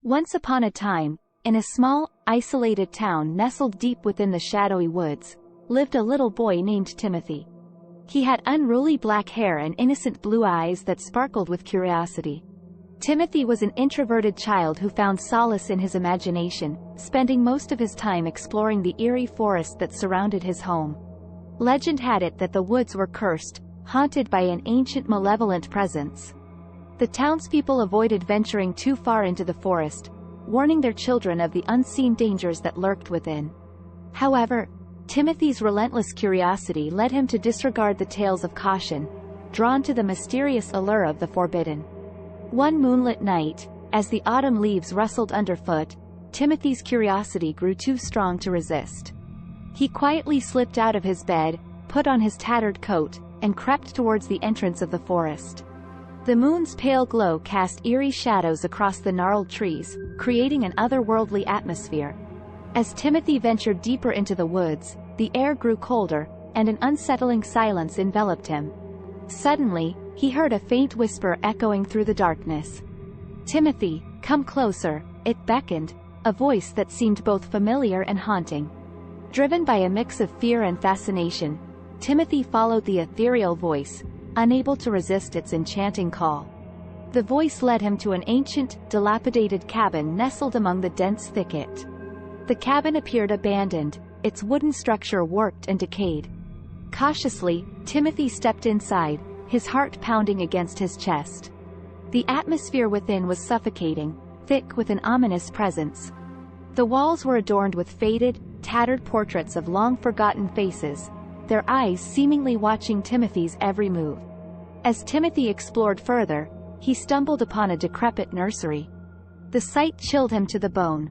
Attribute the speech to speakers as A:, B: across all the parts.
A: Once upon a time, in a small, isolated town nestled deep within the shadowy woods, lived a little boy named Timothy. He had unruly black hair and innocent blue eyes that sparkled with curiosity. Timothy was an introverted child who found solace in his imagination, spending most of his time exploring the eerie forest that surrounded his home. Legend had it that the woods were cursed, haunted by an ancient malevolent presence. The townspeople avoided venturing too far into the forest, warning their children of the unseen dangers that lurked within. However, Timothy's relentless curiosity led him to disregard the tales of caution, drawn to the mysterious allure of the forbidden. One moonlit night, as the autumn leaves rustled underfoot, Timothy's curiosity grew too strong to resist. He quietly slipped out of his bed, put on his tattered coat, and crept towards the entrance of the forest. The moon's pale glow cast eerie shadows across the gnarled trees, creating an otherworldly atmosphere. As Timothy ventured deeper into the woods, the air grew colder, and an unsettling silence enveloped him. Suddenly, he heard a faint whisper echoing through the darkness. "Timothy, come closer," it beckoned, a voice that seemed both familiar and haunting. Driven by a mix of fear and fascination, Timothy followed the ethereal voice, unable to resist its enchanting call. The voice led him to an ancient, dilapidated cabin nestled among the dense thicket. The cabin appeared abandoned, its wooden structure warped and decayed. Cautiously, Timothy stepped inside, his heart pounding against his chest. The atmosphere within was suffocating, thick with an ominous presence. The walls were adorned with faded, tattered portraits of long-forgotten faces, their eyes seemingly watching Timothy's every move. As Timothy explored further, he stumbled upon a decrepit nursery. The sight chilled him to the bone.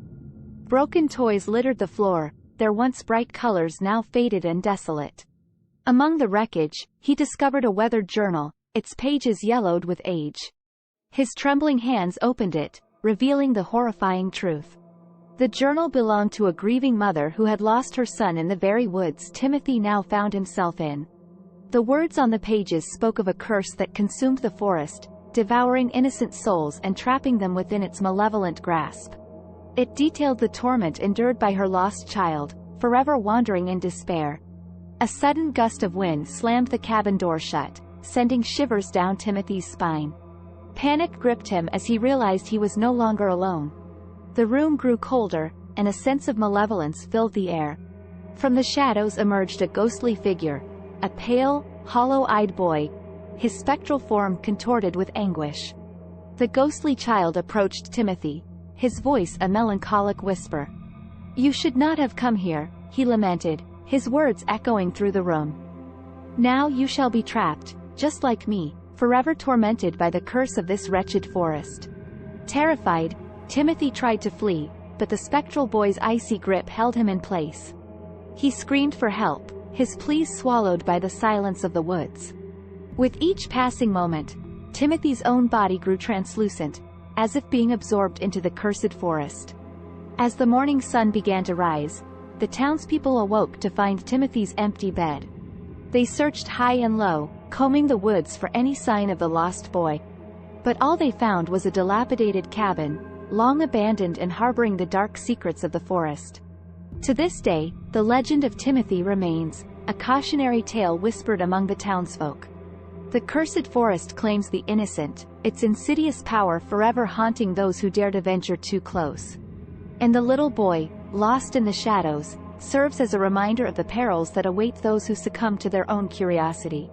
A: Broken toys littered the floor, their once bright colors now faded and desolate. Among the wreckage, he discovered a weathered journal, its pages yellowed with age. His trembling hands opened it, revealing the horrifying truth. The journal belonged to a grieving mother who had lost her son in the very woods Timothy now found himself in. The words on the pages spoke of a curse that consumed the forest, devouring innocent souls and trapping them within its malevolent grasp. It detailed the torment endured by her lost child, forever wandering in despair. A sudden gust of wind slammed the cabin door shut, sending shivers down Timothy's spine. Panic gripped him as he realized he was no longer alone. The room grew colder, and a sense of malevolence filled the air. From the shadows emerged a ghostly figure, a pale, hollow-eyed boy, his spectral form contorted with anguish. The ghostly child approached Timothy, his voice a melancholic whisper. "You should not have come here," he lamented, his words echoing through the room. "Now you shall be trapped, just like me, forever tormented by the curse of this wretched forest." Terrified, Timothy tried to flee, but the spectral boy's icy grip held him in place. He screamed for help, his pleas swallowed by the silence of the woods. With each passing moment, Timothy's own body grew translucent, as if being absorbed into the cursed forest. As the morning sun began to rise, the townspeople awoke to find Timothy's empty bed. They searched high and low, combing the woods for any sign of the lost boy. But all they found was a dilapidated cabin, long abandoned and harboring the dark secrets of the forest. To this day, the legend of Timothy remains, a cautionary tale whispered among the townsfolk. The cursed forest claims the innocent, its insidious power forever haunting those who dare to venture too close. And the little boy, lost in the shadows, serves as a reminder of the perils that await those who succumb to their own curiosity.